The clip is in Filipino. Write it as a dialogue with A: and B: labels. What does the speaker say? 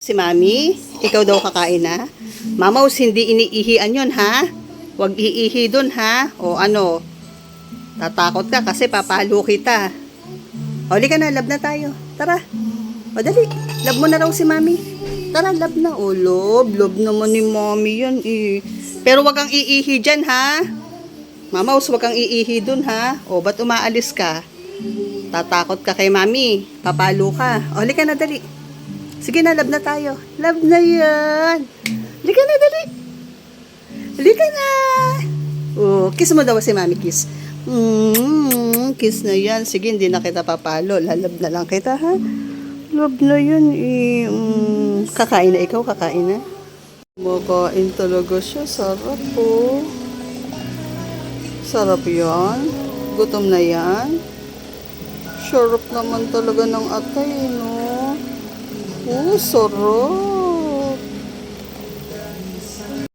A: Si Mami, ikaw daw kakain na? Mamaws, hindi iniihian yun, ha? Huwag iihi dun, ha? O ano, tatakot ka kasi papalo kita. O, ka na, lab na tayo. Tara. O, dali. Lab mo na raw si Mami. Tara, lab na. O, lob naman ni Mami yan, eh. Pero wag kang iihi dyan, ha? Mamaws, wag kang iihi dun, ha? O, ba't umaalis ka? Tatakot ka kay Mami. Papalo ka. O, ka na, dali. Sige na, lab na tayo. Lab na yan. Halika na, dali. Halika na. Oh, kiss mo daw si Mami, kiss. Kiss na yan. Sige, hindi na kita papalo. Lalab na lang kita, ha? Lab na yan, eh. Kakain na ikaw, kakain na. Makain talaga siya. Sarap, po. Sarap yan. Gutom na yan. Sarap naman talaga ng atay, no? Oh, sarap.